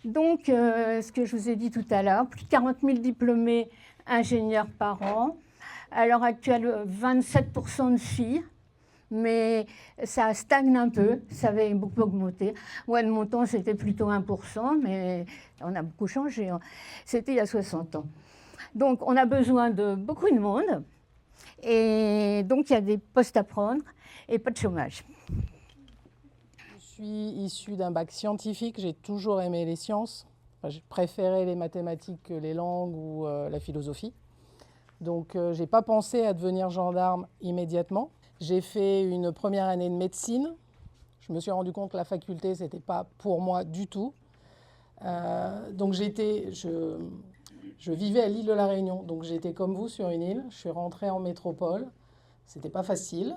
Donc, ce que je vous ai dit tout à l'heure, plus de 40 000 diplômés ingénieurs par an. À l'heure actuelle, 27% de filles, mais ça stagne un peu, ça avait beaucoup augmenté. Moi, de mon temps, c'était plutôt 1%, mais on a beaucoup changé. C'était il y a 60 ans. Donc, on a besoin de beaucoup de monde, et donc il y a des postes à prendre et pas de chômage. Je suis issue d'un bac scientifique, j'ai toujours aimé les sciences. Enfin, j'ai préféré les mathématiques que les langues ou la philosophie. Donc je n'ai pas pensé à devenir gendarme immédiatement. J'ai fait une première année de médecine. Je me suis rendu compte que la faculté, ce n'était pas pour moi du tout. Donc je vivais à l'île de la Réunion. Donc j'étais comme vous sur une île. Je suis rentrée en métropole. C'était pas facile.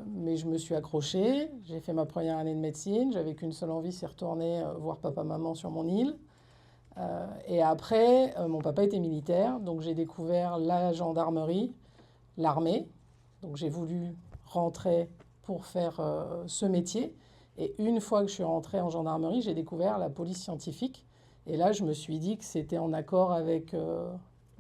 Mais je me suis accrochée, j'ai fait ma première année de médecine, j'avais qu'une seule envie, c'est retourner voir papa-maman sur mon île. Et après, mon papa était militaire, donc j'ai découvert la gendarmerie, l'armée. Donc j'ai voulu rentrer pour faire ce métier. Et une fois que je suis rentrée en gendarmerie, j'ai découvert la police scientifique. Et là, je me suis dit que c'était en accord avec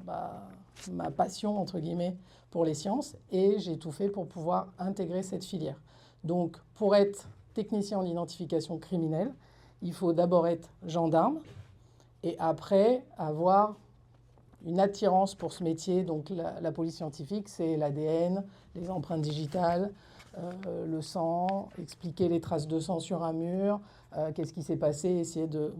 ma passion, entre guillemets, pour les sciences. Et j'ai tout fait pour pouvoir intégrer cette filière. Donc, pour être technicien en identification criminelle, il faut d'abord être gendarme et après avoir une attirance pour ce métier. Donc, la police scientifique, c'est l'ADN, les empreintes digitales, le sang, expliquer les traces de sang sur un mur, qu'est-ce qui s'est passé, essayer de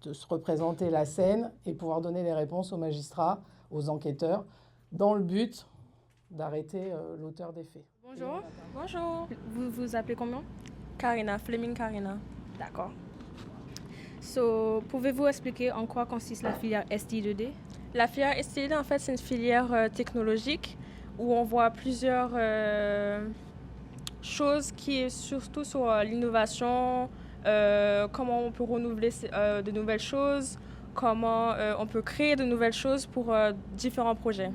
se représenter la scène et pouvoir donner les réponses aux magistrats, aux enquêteurs, dans le but d'arrêter l'auteur des faits. Bonjour. Bonjour. Vous vous appelez comment? Karina, Fleming Karina. D'accord. So, pouvez-vous expliquer en quoi consiste la filière STI2D? La filière STI2D, en fait, c'est une filière technologique où on voit plusieurs choses qui est surtout sur l'innovation, comment on peut renouveler de nouvelles choses, comment on peut créer de nouvelles choses pour différents projets.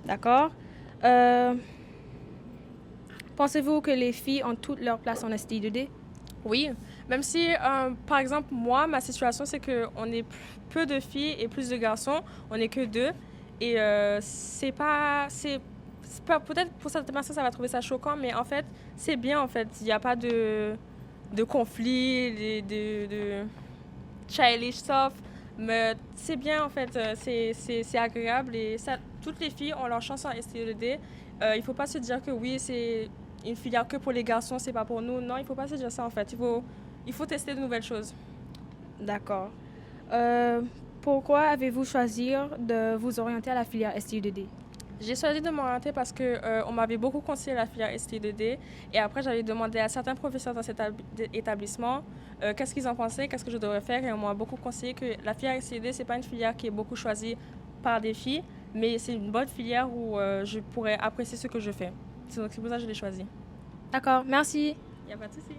D'accord. Pensez-vous que les filles ont toute leur place en STI2D? Oui, même si, par exemple, moi, ma situation, c'est qu'on est peu de filles et plus de garçons. On n'est que 2. Et c'est pas... Peut-être pour certaines personnes, ça va trouver ça choquant, mais en fait, c'est bien, en fait. Il n'y a pas de conflit, de childish stuff. Mais c'est bien, en fait. C'est agréable. Et ça, toutes les filles ont leur chance en STI2D. Il ne faut pas se dire que oui, c'est une filière que pour les garçons, c'est pas pour nous. Non, il ne faut pas se dire ça, en fait. Il faut tester de nouvelles choses. D'accord. Pourquoi avez-vous choisi de vous orienter à la filière STI2D? J'ai choisi de m'orienter parce qu'on m'avait beaucoup conseillé la filière STI2D. Et après, j'avais demandé à certains professeurs dans cet établissement qu'est-ce qu'ils en pensaient, qu'est-ce que je devrais faire. Et on m'a beaucoup conseillé que la filière STI2D, ce n'est pas une filière qui est beaucoup choisie par des filles, mais c'est une bonne filière où je pourrais apprécier ce que je fais. Donc c'est pour ça que je l'ai choisi. D'accord, merci. Il n'y a pas de souci.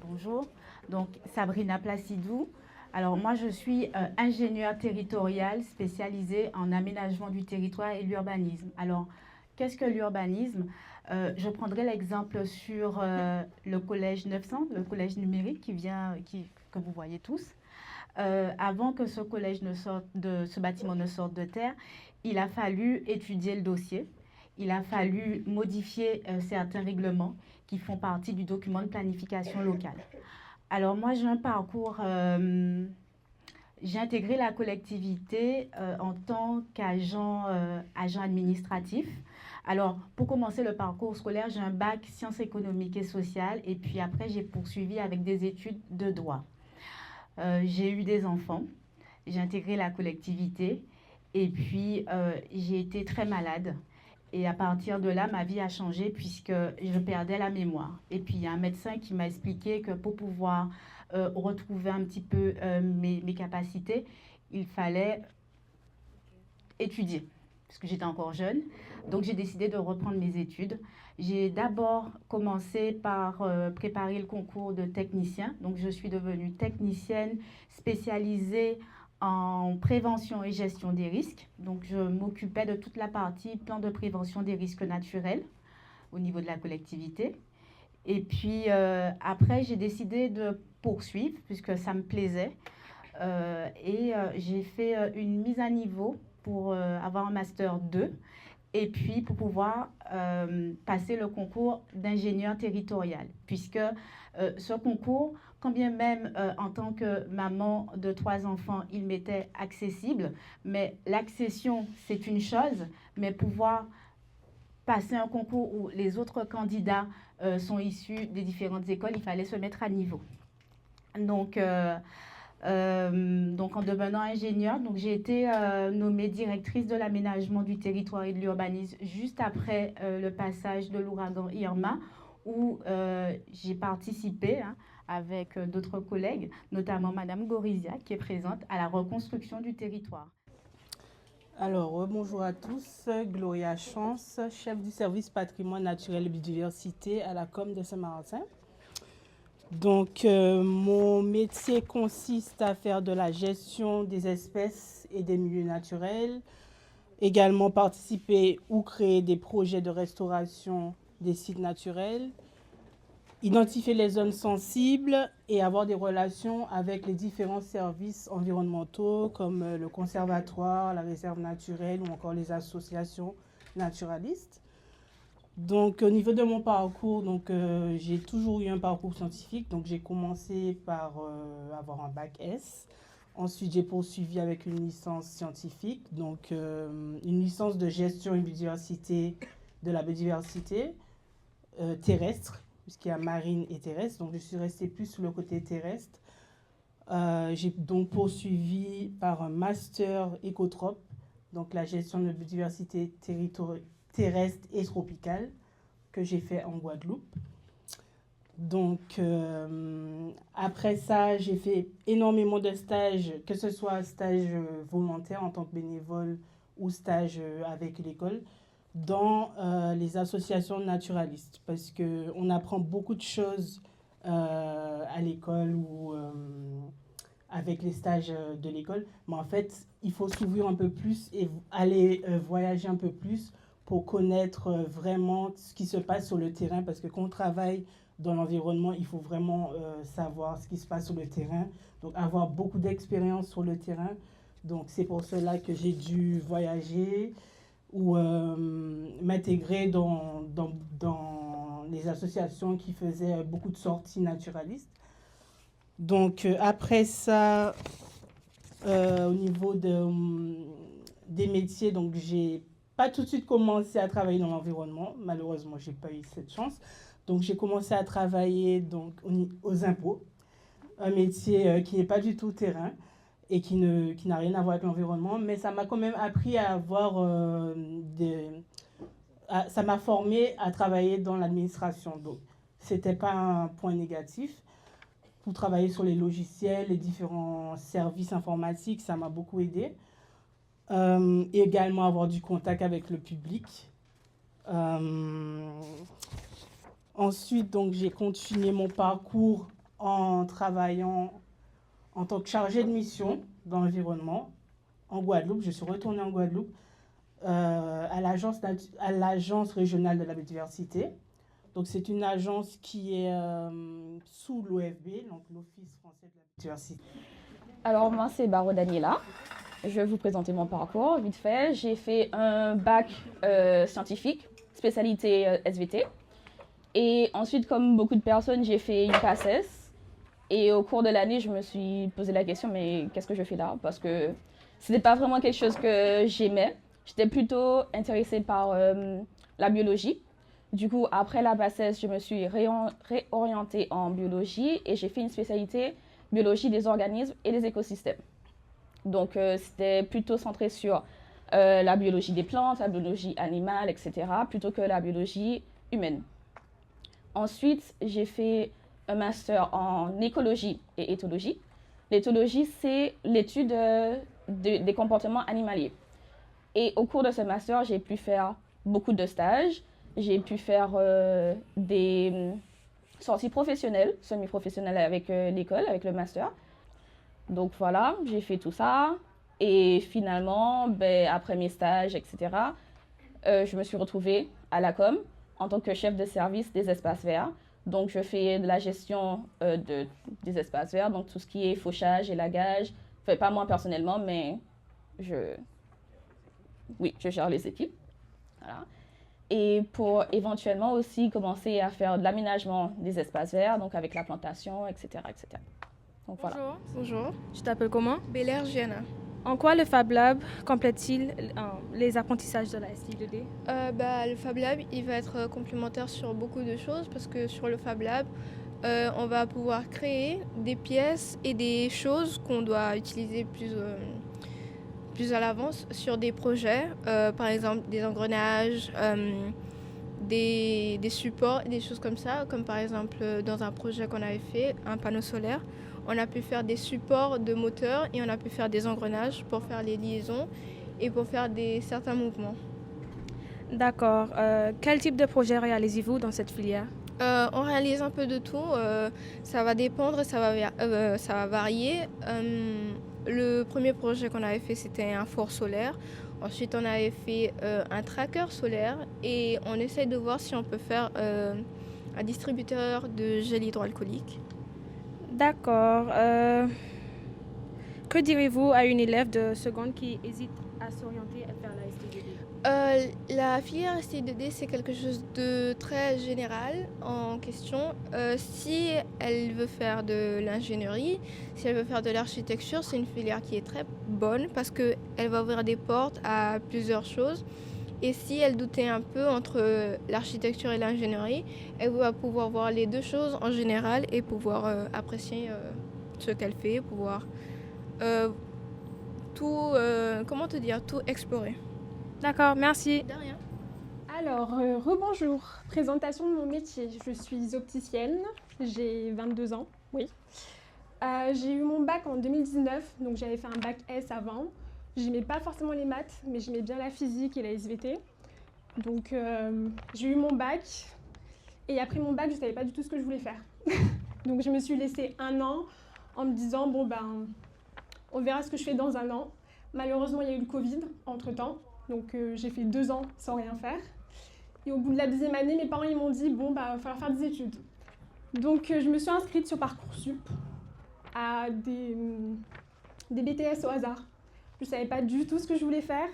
Bonjour, donc Sabrina Placidou. Alors moi je suis ingénieure territoriale spécialisée en aménagement du territoire et l'urbanisme. Alors qu'est-ce que l'urbanisme? Je prendrai l'exemple sur le collège 900, le collège numérique que vous voyez tous. Avant que ce collège ce bâtiment ne sorte de terre, il a fallu étudier le dossier. Il a fallu modifier certains règlements qui font partie du document de planification locale. Alors moi, j'ai un parcours, j'ai intégré la collectivité en tant qu'agent administratif. Alors, pour commencer le parcours scolaire, j'ai un bac sciences économiques et sociales et puis après, j'ai poursuivi avec des études de droit. J'ai eu des enfants, j'ai intégré la collectivité et puis j'ai été très malade. Et à partir de là, ma vie a changé puisque je perdais la mémoire. Et puis, il y a un médecin qui m'a expliqué que pour pouvoir retrouver un petit peu mes capacités, il fallait étudier, puisque j'étais encore jeune. Donc, j'ai décidé de reprendre mes études. J'ai d'abord commencé par préparer le concours de technicien. Donc, je suis devenue technicienne spécialisée en prévention et gestion des risques. Donc, je m'occupais de toute la partie plan de prévention des risques naturels au niveau de la collectivité. Et puis après, j'ai décidé de poursuivre puisque ça me plaisait. J'ai fait une mise à niveau pour avoir un Master 2 et puis pour pouvoir passer le concours d'ingénieur territorial. Puisque ce concours, quand bien même en tant que maman de 3 enfants, il m'était accessible, mais l'accession, c'est une chose, mais pouvoir passer un concours où les autres candidats sont issus des différentes écoles, il fallait se mettre à niveau. Donc en devenant ingénieure, j'ai été nommée directrice de l'aménagement du territoire et de l'urbanisme juste après le passage de l'ouragan Irma, où j'ai participé avec d'autres collègues, notamment Madame Gorizia, qui est présente, à la reconstruction du territoire. Alors, bonjour à tous, Gloria Chance, chef du service patrimoine naturel et biodiversité à la COM de Saint-Martin. Donc, mon métier consiste à faire de la gestion des espèces et des milieux naturels, également participer ou créer des projets de restauration des sites naturels, identifier les zones sensibles et avoir des relations avec les différents services environnementaux comme le conservatoire, la réserve naturelle ou encore les associations naturalistes. Donc, au niveau de mon parcours, j'ai toujours eu un parcours scientifique. Donc, j'ai commencé par avoir un bac S. Ensuite, j'ai poursuivi avec une licence scientifique, donc une licence de gestion et biodiversité de la biodiversité terrestre, puisqu'il y a marine et terrestre. Donc, je suis restée plus sur le côté terrestre. J'ai donc poursuivi par un master écotrope, donc la gestion de la biodiversité terrestre et tropicale, que j'ai fait en Guadeloupe. Donc, après ça, j'ai fait énormément de stages, que ce soit stage volontaire en tant que bénévole ou stage avec l'école, dans les associations naturalistes, parce qu'on apprend beaucoup de choses à l'école ou avec les stages de l'école. Mais en fait, il faut s'ouvrir un peu plus et aller voyager un peu plus pour connaître vraiment ce qui se passe sur le terrain, parce que quand on travaille dans l'environnement, il faut vraiment savoir ce qui se passe sur le terrain, donc avoir beaucoup d'expérience sur le terrain. Donc c'est pour cela que j'ai dû voyager ou m'intégrer dans les associations qui faisaient beaucoup de sorties naturalistes. Donc après ça, au niveau des métiers, donc j'ai pas tout de suite commencé à travailler dans l'environnement. Malheureusement, j'ai pas eu cette chance. Donc j'ai commencé à travailler aux impôts, un métier qui n'est pas du tout terrain et qui n'a rien à voir avec l'environnement, mais ça m'a quand même appris à avoir ça m'a formé à travailler dans l'administration. Donc c'était pas un point négatif. Pour travailler sur les logiciels, les différents services informatiques, ça m'a beaucoup aidé. Et également avoir du contact avec le public. Ensuite, donc, j'ai continué mon parcours en travaillant en tant que chargée de mission dans l'environnement en Guadeloupe. Je suis retournée en Guadeloupe à l'Agence régionale de la biodiversité. Donc, c'est une agence qui est sous l'OFB, donc l'Office français de la biodiversité. Alors, moi, c'est Baro Daniela. Je vais vous présenter mon parcours vite fait. J'ai fait un bac scientifique, spécialité SVT. Et ensuite, comme beaucoup de personnes, j'ai fait une PACES. Et au cours de l'année, je me suis posé la question, mais qu'est-ce que je fais là? Parce que ce n'était pas vraiment quelque chose que j'aimais. J'étais plutôt intéressée par la biologie. Du coup, après la PACES, je me suis réorientée en biologie et j'ai fait une spécialité biologie des organismes et des écosystèmes. Donc, c'était plutôt centré sur la biologie des plantes, la biologie animale, etc., plutôt que la biologie humaine. Ensuite, j'ai fait un master en écologie et éthologie. L'éthologie, c'est l'étude des comportements animaliers. Et au cours de ce master, j'ai pu faire beaucoup de stages. J'ai pu faire des sorties professionnelles, semi-professionnelles avec l'école, avec le master. Donc voilà, j'ai fait tout ça. Et finalement, après mes stages, etc., je me suis retrouvée à la COM en tant que chef de service des espaces verts. Donc, je fais de la gestion des espaces verts, donc tout ce qui est fauchage, élagage. Enfin, pas moi personnellement, mais oui, je gère les équipes. Voilà. Et pour éventuellement aussi commencer à faire de l'aménagement des espaces verts, donc avec la plantation, etc. etc. Donc, voilà. Bonjour. Bonjour. Tu t'appelles comment? Belair Gianna. En quoi le Fab Lab complète-t-il les apprentissages de la STI2D? Le Fab Lab, il va être complémentaire sur beaucoup de choses parce que sur le Fab Lab, on va pouvoir créer des pièces et des choses qu'on doit utiliser plus à l'avance sur des projets, par exemple des engrenages, des supports, des choses comme ça, comme par exemple dans un projet qu'on avait fait, un panneau solaire. On a pu faire des supports de moteurs et on a pu faire des engrenages pour faire les liaisons et pour faire certains mouvements. D'accord. Quel type de projet réalisez-vous dans cette filière? On réalise un peu de tout. Ça va dépendre, ça va varier. Le premier projet qu'on avait fait, c'était un four solaire. Ensuite, on avait fait un tracker solaire et on essaye de voir si on peut faire un distributeur de gel hydroalcoolique. D'accord. Que direz-vous à une élève de seconde qui hésite à s'orienter vers la STI2D? La filière STI2D, c'est quelque chose de très général en question. Si elle veut faire de l'ingénierie, si elle veut faire de l'architecture, c'est une filière qui est très bonne parce qu'elle va ouvrir des portes à plusieurs choses. Et si elle doutait un peu entre l'architecture et l'ingénierie, elle va pouvoir voir les deux choses en général et pouvoir apprécier ce qu'elle fait, pouvoir tout explorer. D'accord, merci. De rien. Alors, rebonjour. Présentation de mon métier. Je suis opticienne, j'ai 22 ans, oui. J'ai eu mon bac en 2019, donc j'avais fait un bac S avant. J'aimais pas forcément les maths, mais j'aimais bien la physique et la SVT. Donc, j'ai eu mon bac. Et après mon bac, je savais pas du tout ce que je voulais faire. Donc, je me suis laissée 1 an en me disant, on verra ce que je fais dans 1 an. Malheureusement, il y a eu le Covid entre-temps. Donc, j'ai fait 2 ans sans rien faire. Et au bout de la 2e année, mes parents ils m'ont dit, il va falloir faire des études. Donc, je me suis inscrite sur Parcoursup à des BTS au hasard. Je ne savais pas du tout ce que je voulais faire.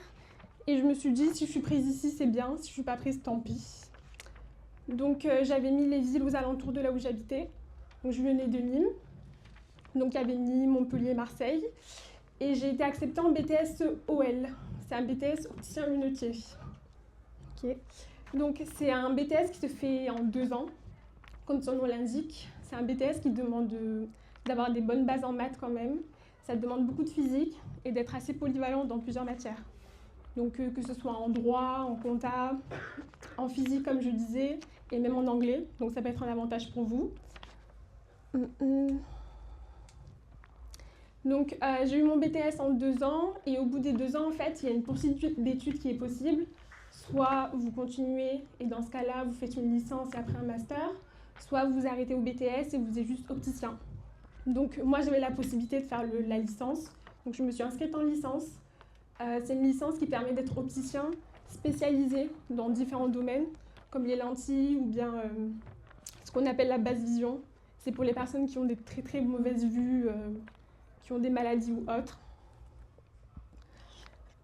Et je me suis dit, si je suis prise ici, c'est bien. Si je ne suis pas prise, tant pis. Donc, j'avais mis les villes aux alentours de là où j'habitais. Donc, je venais de Nîmes. Donc, il y avait Nîmes, Montpellier, Marseille. Et j'ai été acceptée en BTS OL. C'est un BTS opticien lunetier. Okay. Donc, c'est un BTS qui se fait en 2 ans, comme son nom l'indique. C'est un BTS qui demande d'avoir des bonnes bases en maths quand même. Ça demande beaucoup de physique et d'être assez polyvalent dans plusieurs matières. Donc, que ce soit en droit, en compta, en physique, comme je disais, et même en anglais. Donc, ça peut être un avantage pour vous. Donc, j'ai eu mon BTS en 2 ans, et au bout des 2 ans, en fait, il y a une poursuite d'études qui est possible. Soit vous continuez, et dans ce cas-là, vous faites une licence et après un master, soit vous arrêtez au BTS et vous êtes juste opticien. Donc, moi, j'avais la possibilité de faire la licence. Donc, je me suis inscrite en licence. C'est une licence qui permet d'être opticien spécialisé dans différents domaines, comme les lentilles ou bien ce qu'on appelle la basse vision. C'est pour les personnes qui ont des très très mauvaises vues, qui ont des maladies ou autres.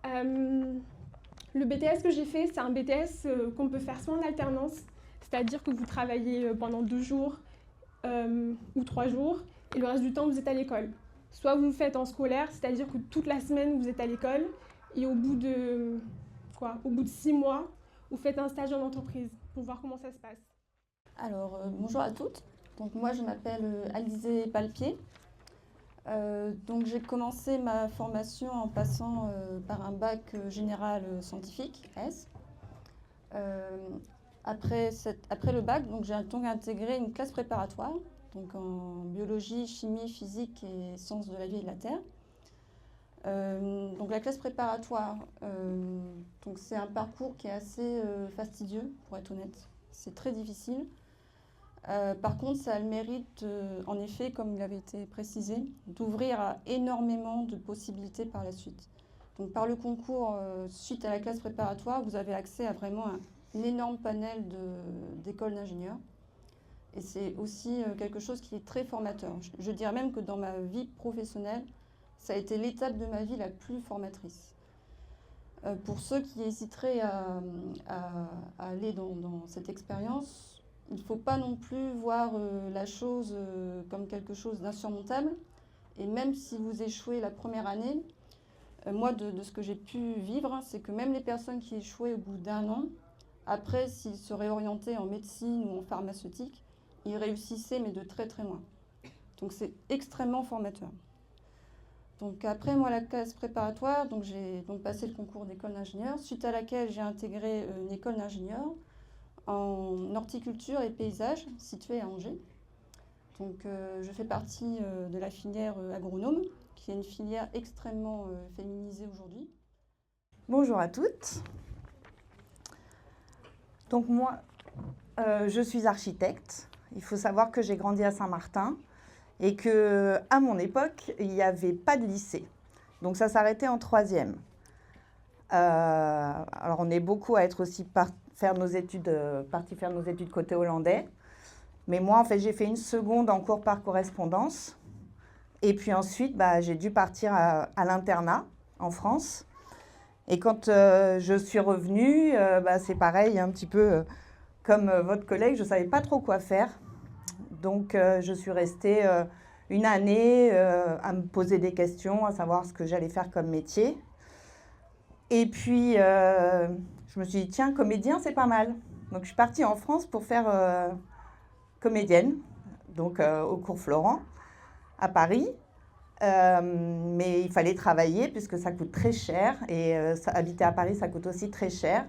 Le BTS que j'ai fait, c'est un BTS qu'on peut faire soit en alternance, c'est-à-dire que vous travaillez pendant 2 jours ou 3 jours, et le reste du temps, vous êtes à l'école. Soit vous le faites en scolaire, c'est-à-dire que toute la semaine, vous êtes à l'école, et au bout de 6 mois, vous faites un stage en entreprise pour voir comment ça se passe. Alors, bonjour à toutes. Donc, moi, je m'appelle Alizée Palpier. Donc, j'ai commencé ma formation en passant par un bac général scientifique, S. Après le bac, j'ai donc intégré une classe préparatoire, donc en biologie, chimie, physique et sciences de la vie et de la terre. Donc la classe préparatoire, c'est un parcours qui est assez fastidieux, pour être honnête. C'est très difficile. Par contre, ça a le mérite, en effet, comme il avait été précisé, d'ouvrir à énormément de possibilités par la suite. Donc par le concours, suite à la classe préparatoire, vous avez accès à vraiment un énorme panel d'écoles d'ingénieurs. Et c'est aussi quelque chose qui est très formateur. Je dirais même que dans ma vie professionnelle, ça a été l'étape de ma vie la plus formatrice. Pour ceux qui hésiteraient à aller dans cette expérience, il ne faut pas non plus voir la chose comme quelque chose d'insurmontable. Et même si vous échouez la première année, moi, de ce que j'ai pu vivre, c'est que même les personnes qui échouaient au bout d'1 an, après, s'ils se réorientaient en médecine ou en pharmaceutique, ils réussissaient, mais de très très loin. Donc c'est extrêmement formateur. Donc après, moi, la classe préparatoire, donc j'ai donc passé le concours d'école d'ingénieur, suite à laquelle j'ai intégré une école d'ingénieur en horticulture et paysage située à Angers. Donc je fais partie de la filière agronome, qui est une filière extrêmement féminisée aujourd'hui. Bonjour à toutes. Donc moi, je suis architecte. Il faut savoir que j'ai grandi à Saint-Martin et qu'à mon époque, il n'y avait pas de lycée. Donc ça s'arrêtait en 3e. Alors on est beaucoup à être aussi partis faire nos études côté hollandais. Mais moi, en fait, j'ai fait une seconde en cours par correspondance. Et puis ensuite, j'ai dû partir à l'internat en France. Et quand je suis revenue, c'est pareil, un petit peu comme votre collègue, je ne savais pas trop quoi faire. Donc, je suis restée une année à me poser des questions, à savoir ce que j'allais faire comme métier. Et puis, je me suis dit, tiens, comédien, c'est pas mal. Donc, je suis partie en France pour faire comédienne, donc au cours Florent, à Paris. Mais il fallait travailler puisque ça coûte très cher et habiter à Paris, ça coûte aussi très cher.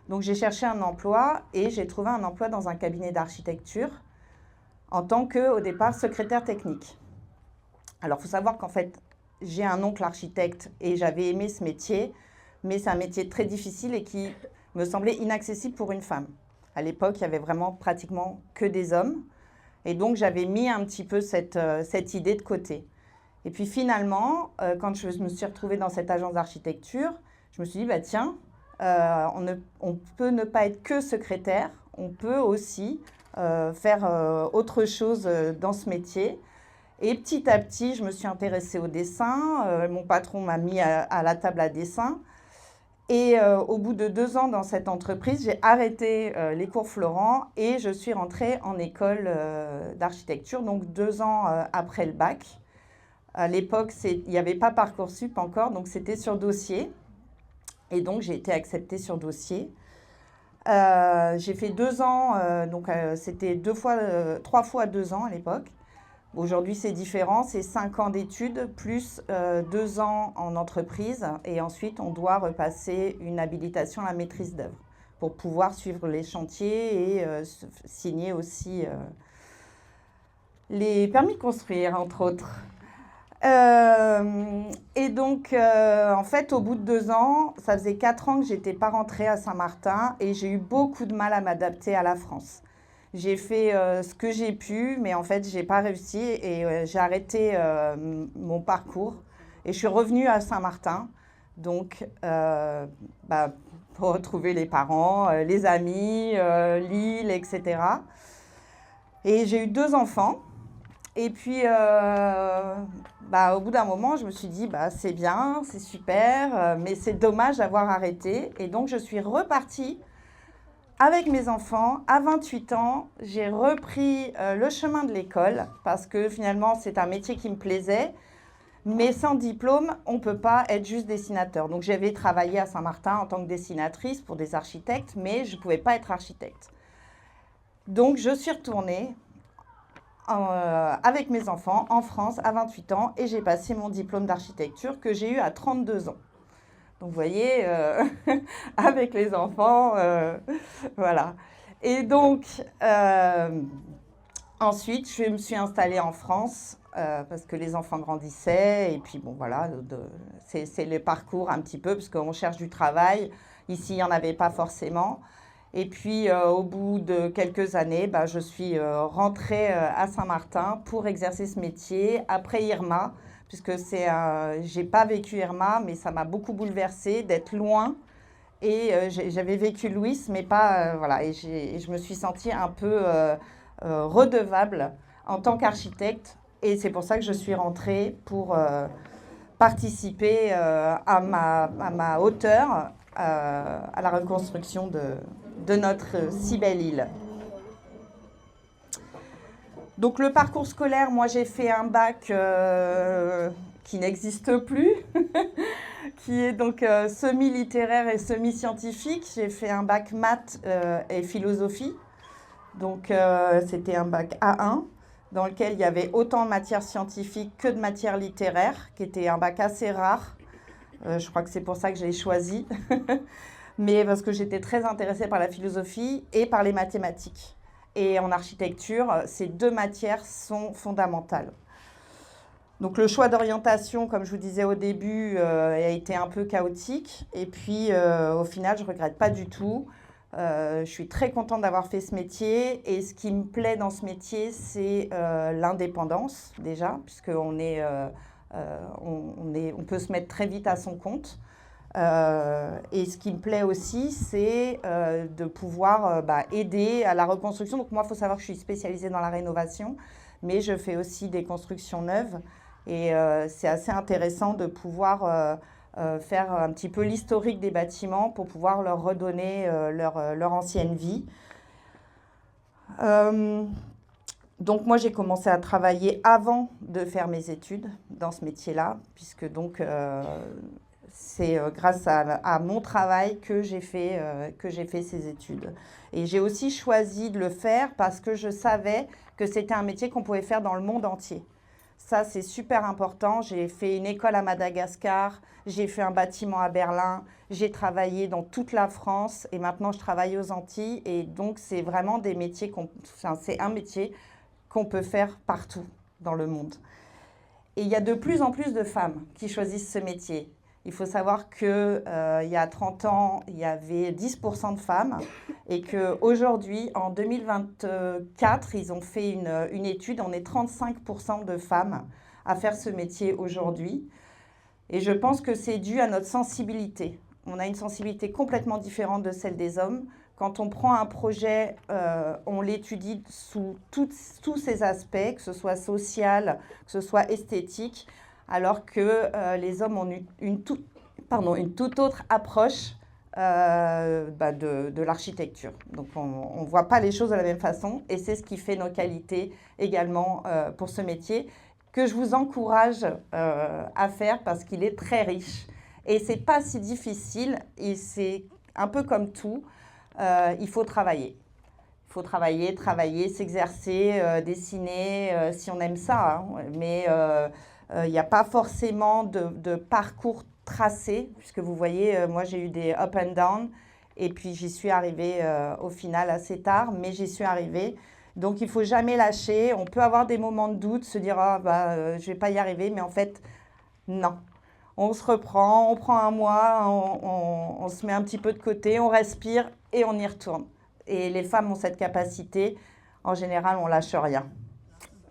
Donc j'ai cherché un emploi et j'ai trouvé un emploi dans un cabinet d'architecture en tant que, au départ, secrétaire technique. Alors il faut savoir qu'en fait, j'ai un oncle architecte et j'avais aimé ce métier, mais c'est un métier très difficile et qui me semblait inaccessible pour une femme. À l'époque, il y avait vraiment pratiquement que des hommes et donc j'avais mis un petit peu cette idée de côté. Et puis finalement, quand je me suis retrouvée dans cette agence d'architecture, je me suis dit, tiens, on peut ne pas être que secrétaire, on peut aussi faire autre chose dans ce métier. Et petit à petit, je me suis intéressée au dessin. Mon patron m'a mis à la table à dessin. Et au bout de 2 ans dans cette entreprise, j'ai arrêté les cours Florent et je suis rentrée en école d'architecture, donc 2 ans après le bac. À l'époque, il n'y avait pas Parcoursup encore, donc c'était sur dossier. Et donc, j'ai été acceptée sur dossier. J'ai fait 2 ans, c'était 3 fois 2 ans à l'époque. Aujourd'hui, c'est différent, c'est 5 ans d'études plus 2 ans en entreprise. Et ensuite, on doit repasser une habilitation à la maîtrise d'œuvre pour pouvoir suivre les chantiers et signer aussi les permis de construire, entre autres. Et donc, en fait, au bout de 2 ans, ça faisait 4 ans que je n'étais pas rentrée à Saint-Martin et j'ai eu beaucoup de mal à m'adapter à la France. J'ai fait ce que j'ai pu, mais en fait, je n'ai pas réussi et j'ai arrêté mon parcours. Et je suis revenue à Saint-Martin, donc pour retrouver les parents, les amis, l'île, etc. Et j'ai eu 2 enfants. Et puis, au bout d'un moment, je me suis dit, c'est bien, c'est super, mais c'est dommage d'avoir arrêté. Et donc, je suis repartie avec mes enfants. À 28 ans, j'ai repris le chemin de l'école parce que finalement, c'est un métier qui me plaisait. Mais sans diplôme, on ne peut pas être juste dessinateur. Donc, j'avais travaillé à Saint-Martin en tant que dessinatrice pour des architectes, mais je ne pouvais pas être architecte. Donc, je suis retournée avec mes enfants en France à 28 ans et j'ai passé mon diplôme d'architecture que j'ai eu à 32 ans. Donc vous voyez, avec les enfants, voilà. Et donc, ensuite, je me suis installée en France parce que les enfants grandissaient et puis bon voilà, c'est le parcours un petit peu parce qu'on cherche du travail. Ici, il n'y en avait pas forcément. Et puis, au bout de quelques années, je suis rentrée à Saint-Martin pour exercer ce métier après Irma, puisque j'ai pas vécu Irma, mais ça m'a beaucoup bouleversée d'être loin. Et j'avais vécu Louis, mais pas, voilà. Et je me suis sentie un peu redevable en tant qu'architecte. Et c'est pour ça que je suis rentrée pour participer à ma hauteur à la reconstruction de notre si belle île. Donc le parcours scolaire, moi j'ai fait un bac qui n'existe plus, qui est donc semi-littéraire et semi-scientifique. J'ai fait un bac maths et philosophie. Donc c'était un bac A1 dans lequel il y avait autant de matières scientifiques que de matières littéraires, qui était un bac assez rare. Je crois que c'est pour ça que j'ai choisi, mais parce que j'étais très intéressée par la philosophie et par les mathématiques. Et en architecture, ces deux matières sont fondamentales. Donc le choix d'orientation, comme je vous disais au début, a été un peu chaotique. Et puis au final, je ne regrette pas du tout. Je suis très contente d'avoir fait ce métier. Et ce qui me plaît dans ce métier, c'est l'indépendance déjà, puisqu'on on peut se mettre très vite à son compte. Et ce qui me plaît aussi, c'est de pouvoir aider à la reconstruction. Donc moi, il faut savoir que je suis spécialisée dans la rénovation, mais je fais aussi des constructions neuves. Et c'est assez intéressant de pouvoir faire un petit peu l'historique des bâtiments pour pouvoir leur redonner leur ancienne vie. Donc moi, j'ai commencé à travailler avant de faire mes études dans ce métier-là, puisque donc... c'est grâce à mon travail que j'ai fait ces études. Et j'ai aussi choisi de le faire parce que je savais que c'était un métier qu'on pouvait faire dans le monde entier. Ça, c'est super important. J'ai fait une école à Madagascar, j'ai fait un bâtiment à Berlin, j'ai travaillé dans toute la France et maintenant je travaille aux Antilles. Et donc, c'est vraiment des métiers c'est un métier qu'on peut faire partout dans le monde. Et il y a de plus en plus de femmes qui choisissent ce métier. Il faut savoir qu'il y a 30 ans, il y avait 10% de femmes et qu'aujourd'hui, en 2024, ils ont fait une étude, on est 35% de femmes à faire ce métier aujourd'hui. Et je pense que c'est dû à notre sensibilité. On a une sensibilité complètement différente de celle des hommes. Quand on prend un projet, on l'étudie sous tous ses aspects, que ce soit social, que ce soit esthétique, alors que les hommes ont une toute autre approche de l'architecture. Donc on ne voit pas les choses de la même façon et c'est ce qui fait nos qualités également pour ce métier que je vous encourage à faire parce qu'il est très riche. Et ce n'est pas si difficile et c'est un peu comme tout, il faut travailler. Il faut travailler, s'exercer, dessiner si on aime ça, hein, mais... il n'y a pas forcément de parcours tracé, puisque vous voyez, moi j'ai eu des up and down, et puis j'y suis arrivée au final assez tard, mais j'y suis arrivée. Donc il ne faut jamais lâcher. On peut avoir des moments de doute, se dire je ne vais pas y arriver, mais en fait, non. On se reprend, on prend un mois, on se met un petit peu de côté, on respire et on y retourne. Et les femmes ont cette capacité. En général, on ne lâche rien.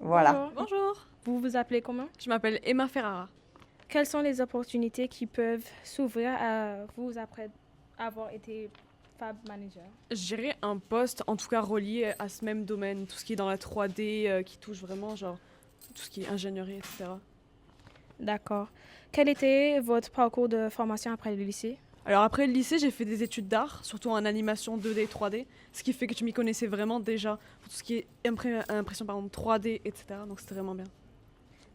Voilà. Bonjour. Vous vous appelez comment? Je m'appelle Emma Ferrara. Quelles sont les opportunités qui peuvent s'ouvrir à vous après avoir été Fab Manager? Je dirais un poste, en tout cas relié à ce même domaine, tout ce qui est dans la 3D, qui touche vraiment genre tout ce qui est ingénierie, etc. D'accord. Quel était votre parcours de formation après le lycée? Alors après le lycée, j'ai fait des études d'art, surtout en animation 2D, 3D, ce qui fait que je m'y connaissais vraiment déjà pour tout ce qui est impression 3D, etc. Donc c'était vraiment bien.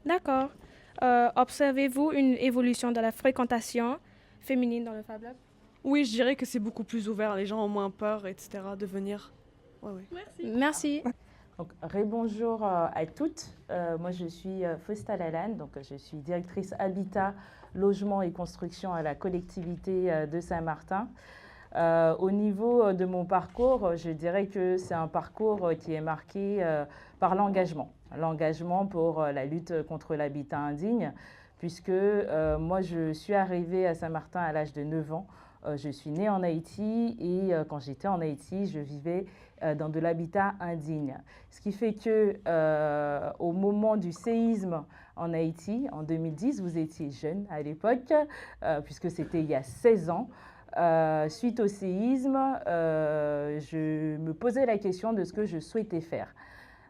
D'accord. Observez-vous une évolution de la fréquentation féminine dans le Fab Lab? Oui, je dirais que c'est beaucoup plus ouvert. Les gens ont moins peur, etc. de venir. Ouais. Merci. Donc, rebonjour à toutes. Moi, je suis Fausta Lalanne, donc je suis directrice Habitat, Logement et Construction à la collectivité de Saint-Martin. Au niveau de mon parcours, je dirais que c'est un parcours qui est marqué par l'engagement. L'engagement pour la lutte contre l'habitat indigne, puisque moi, je suis arrivée à Saint-Martin à l'âge de 9 ans. Je suis née en Haïti et quand j'étais en Haïti, je vivais dans de l'habitat indigne. Ce qui fait que au moment du séisme en Haïti, en 2010, vous étiez jeune à l'époque, puisque c'était il y a 16 ans. Suite au séisme, je me posais la question de ce que je souhaitais faire.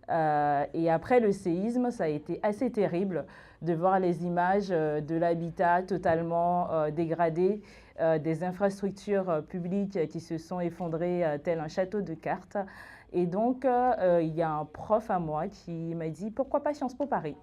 Et après le séisme, ça a été assez terrible de voir les images de l'habitat totalement dégradé, des infrastructures publiques qui se sont effondrées tel un château de cartes. Et donc, il y a un prof à moi qui m'a dit « Pourquoi pas Sciences Po Paris ?»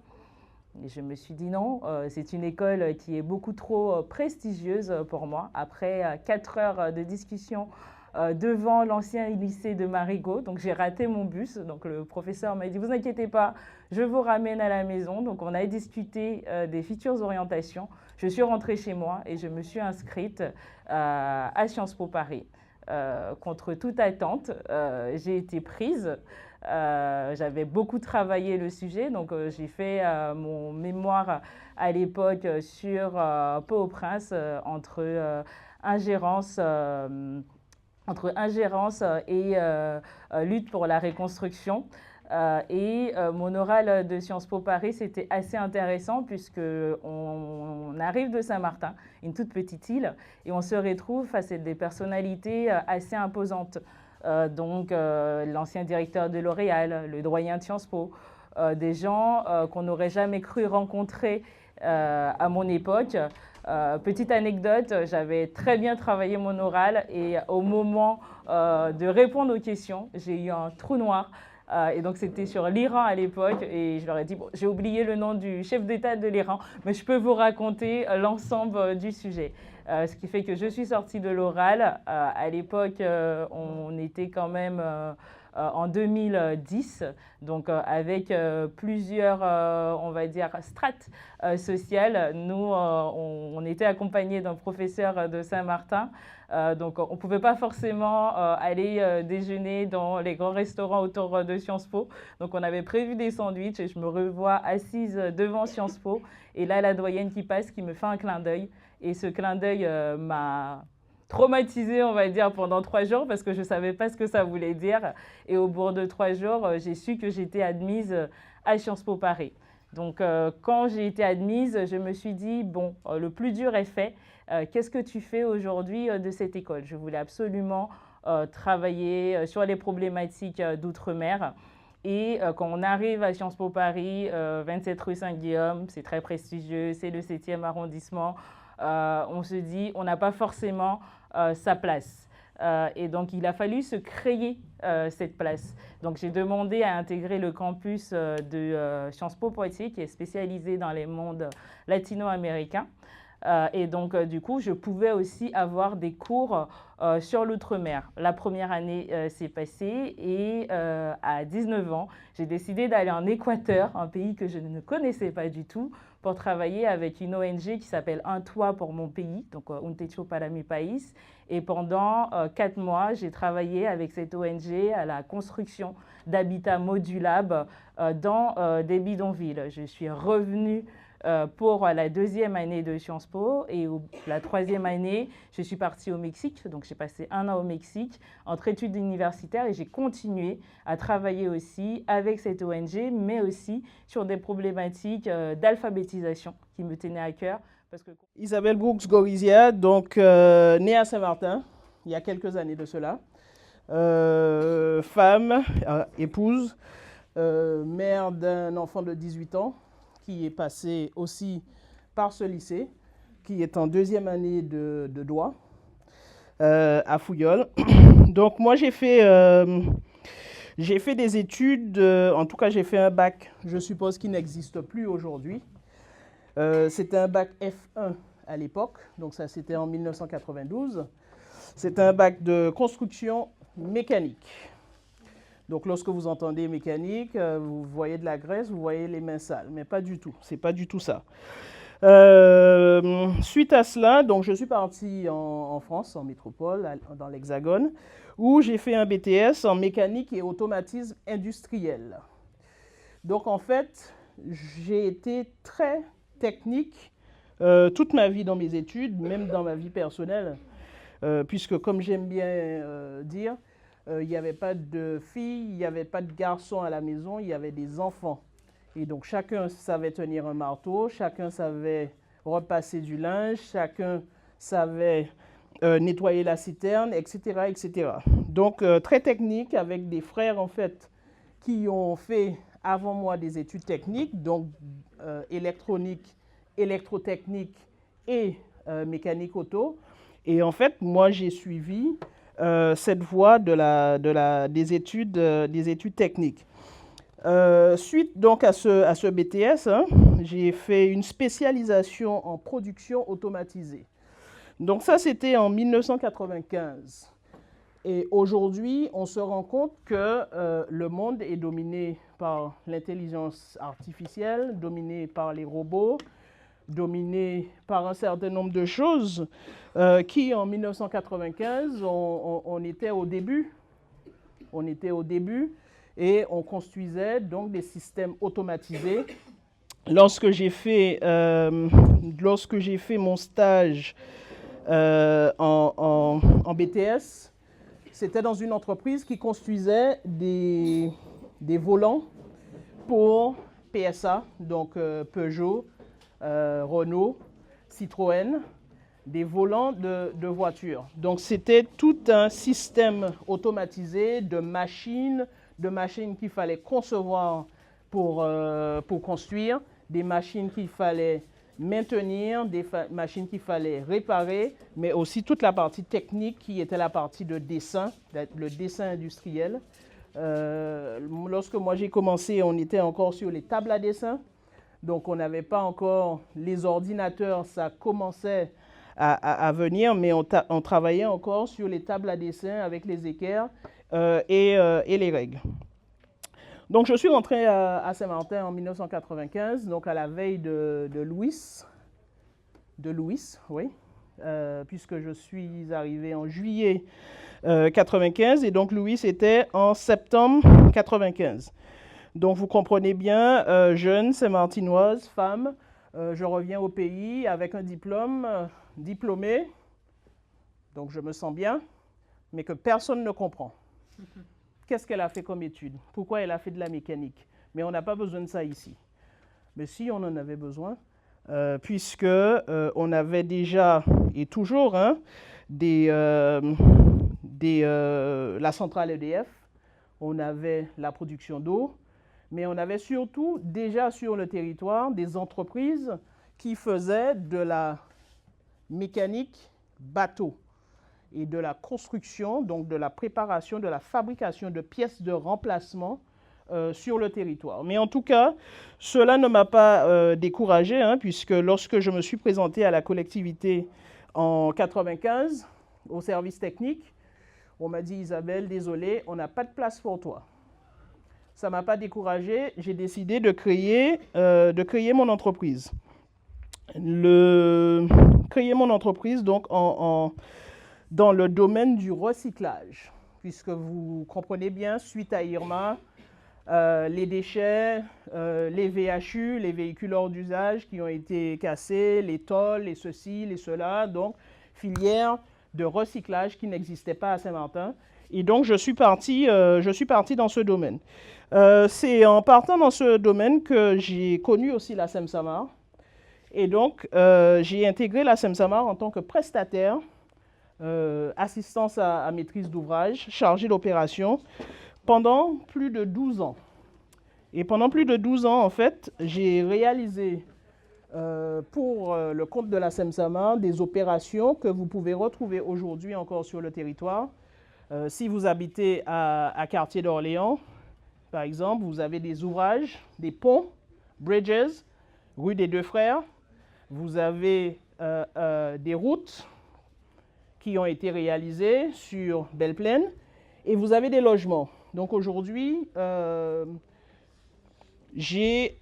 Et je me suis dit non, c'est une école qui est beaucoup trop prestigieuse pour moi. Après 4 heures de discussion devant l'ancien lycée de Marigot, donc j'ai raté mon bus. Donc le professeur m'a dit « Vous inquiétez pas, je vous ramène à la maison ». Donc on a discuté des futures orientations. Je suis rentrée chez moi et je me suis inscrite à Sciences Po Paris. Contre toute attente, j'ai été prise. J'avais beaucoup travaillé le sujet, donc j'ai fait mon mémoire à l'époque sur Port-au-Prince entre ingérence et lutte pour la reconstruction. Mon oral de Sciences Po Paris, c'était assez intéressant puisqu'on arrive de Saint-Martin, une toute petite île, et on se retrouve face à des personnalités assez imposantes. L'ancien directeur de L'Oréal, le doyen de Sciences Po, des gens qu'on n'aurait jamais cru rencontrer à mon époque. Petite anecdote, j'avais très bien travaillé mon oral et au moment de répondre aux questions, j'ai eu un trou noir. Et donc, c'était sur l'Iran à l'époque. Et je leur ai dit, bon, j'ai oublié le nom du chef d'État de l'Iran, mais je peux vous raconter l'ensemble du sujet. Ce qui fait que je suis sortie de l'oral. À l'époque, on était quand même en 2010, donc avec plusieurs, on va dire, strates sociales. Nous, on était accompagnés d'un professeur de Saint-Martin. Donc, on ne pouvait pas forcément aller déjeuner dans les grands restaurants autour de Sciences Po. Donc, on avait prévu des sandwichs et je me revois assise devant Sciences Po. Et là, la doyenne qui passe, qui me fait un clin d'œil. Et ce clin d'œil m'a traumatisée, on va dire, pendant 3 jours parce que je ne savais pas ce que ça voulait dire. Et au bout de 3 jours, j'ai su que j'étais admise à Sciences Po Paris. Donc, quand j'ai été admise, je me suis dit, bon, le plus dur est fait. Qu'est-ce que tu fais aujourd'hui de cette école? Je voulais absolument travailler sur les problématiques d'outre-mer. Et quand on arrive à Sciences Po Paris, 27 rue Saint-Guillaume, c'est très prestigieux, c'est le 7e arrondissement, on se dit, on n'a pas forcément sa place. Et donc, il a fallu se créer cette place. Donc, j'ai demandé à intégrer le campus de Sciences Po Poitiers, qui est spécialisé dans les mondes latino-américains. Et donc, du coup, je pouvais aussi avoir des cours sur l'outre-mer. La première année s'est passée et à 19 ans, j'ai décidé d'aller en Équateur, un pays que je ne connaissais pas du tout, pour travailler avec une ONG qui s'appelle Un Toit pour mon pays, donc Un Techo para mi país. Et pendant 4 mois, j'ai travaillé avec cette ONG à la construction d'habitats modulables dans des bidonvilles. Je suis revenue pour la 2e année de Sciences Po et la 3e année, je suis partie au Mexique. Donc, j'ai passé 1 an au Mexique entre études universitaires et j'ai continué à travailler aussi avec cette ONG, mais aussi sur des problématiques d'alphabétisation qui me tenaient à cœur. Parce que... Isabelle Brooks Gorizia, donc née à Saint-Martin, il y a quelques années de cela. Femme, épouse, mère d'un enfant de 18 ans, qui est passé aussi par ce lycée, qui est en 2e année de droit à Fouillol. Donc moi j'ai fait des études, en tout cas j'ai fait un bac, je suppose qu'il n'existe plus aujourd'hui. C'était un bac F1 à l'époque, donc ça c'était en 1992. C'est un bac de construction mécanique. Donc, lorsque vous entendez mécanique, vous voyez de la graisse, vous voyez les mains sales, mais pas du tout. C'est pas du tout ça. Suite à cela, donc je suis parti en France, en métropole, dans l'Hexagone, où j'ai fait un BTS en mécanique et automatisme industriel. Donc, en fait, j'ai été très technique toute ma vie dans mes études, même dans ma vie personnelle, puisque, comme j'aime bien dire, il n'y avait pas de filles, il n'y avait pas de garçons à la maison, il y avait des enfants. Et donc, chacun savait tenir un marteau, chacun savait repasser du linge, chacun savait nettoyer la citerne, etc., etc. Donc, très technique, avec des frères, en fait, qui ont fait avant moi des études techniques, donc électronique, électrotechnique et mécanique auto. Et en fait, moi, j'ai suivi cette voie des études techniques. Suite donc à ce BTS, hein, j'ai fait une spécialisation en production automatisée. Donc ça, c'était en 1995. Et aujourd'hui, on se rend compte que le monde est dominé par l'intelligence artificielle, dominé par les robots, dominé par un certain nombre de choses qui, en 1995, on était au début. On était au début et on construisait donc des systèmes automatisés. Lorsque j'ai fait mon stage en BTS, c'était dans une entreprise qui construisait des volants pour PSA, donc Peugeot, Renault, Citroën, des volants de voitures. Donc c'était tout un système automatisé de machines qu'il fallait concevoir pour construire, des machines qu'il fallait maintenir, des machines qu'il fallait réparer, mais aussi toute la partie technique qui était la partie de dessin, le dessin industriel. Lorsque moi j'ai commencé, on était encore sur les tables à dessin, donc on n'avait pas encore les ordinateurs, ça commençait à venir, mais on travaillait encore sur les tables à dessin avec les équerres et les règles. Donc, je suis rentré à Saint-Martin en 1995, donc à la veille de Louis, oui, puisque je suis arrivé en juillet 95 et donc Louis était en septembre 95. Donc, vous comprenez bien, jeune, Saint-Martinoise, femme, je reviens au pays avec un diplômé, donc je me sens bien, mais que personne ne comprend. Qu'est-ce qu'elle a fait comme étude? Pourquoi elle a fait de la mécanique? Mais on n'a pas besoin de ça ici. Mais si on en avait besoin, puisque on avait déjà, et toujours, hein, la centrale EDF, on avait la production d'eau, mais on avait surtout déjà sur le territoire des entreprises qui faisaient de la mécanique bateau et de la construction, donc de la préparation, de la fabrication de pièces de remplacement sur le territoire. Mais en tout cas, cela ne m'a pas découragé, hein, puisque lorsque je me suis présenté à la collectivité en 95, au service technique, on m'a dit « Isabelle, désolé, on n'a pas de place pour toi ». Ça ne m'a pas découragé, j'ai décidé de créer mon entreprise. Créer mon entreprise, donc, dans le domaine du recyclage, puisque vous comprenez bien, suite à Irma, les déchets, les VHU, les véhicules hors d'usage qui ont été cassés, les tôles, les ceci, les cela, donc filière de recyclage qui n'existait pas à Saint-Martin. Et donc, je suis parti dans ce domaine. C'est en partant dans ce domaine que j'ai connu aussi la SEM-SAMAR. Et donc, j'ai intégré la SEM-SAMAR en tant que prestataire, assistance à maîtrise d'ouvrage, chargé d'opération, pendant plus de 12 ans. Et pendant plus de 12 ans, en fait, j'ai réalisé pour le compte de la SEM-SAMAR des opérations que vous pouvez retrouver aujourd'hui encore sur le territoire. Si vous habitez à Quartier d'Orléans, par exemple, vous avez des ouvrages, des ponts, bridges, rue des Deux Frères. Vous avez des routes qui ont été réalisées sur Belle-Plaine et vous avez des logements. Donc aujourd'hui, j'ai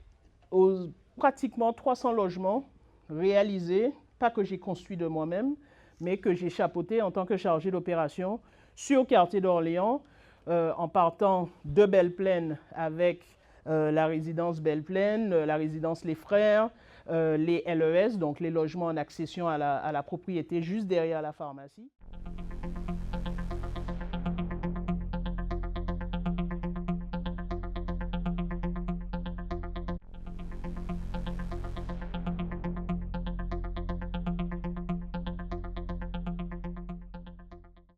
pratiquement 300 logements réalisés, pas que j'ai construit de moi-même, mais que j'ai chapeauté en tant que chargé d'opération sur Quartier d'Orléans, en partant de Belle-Plaine avec la résidence Belle-Plaine, la résidence Les Frères, les LES, donc les logements en accession à la propriété juste derrière la pharmacie.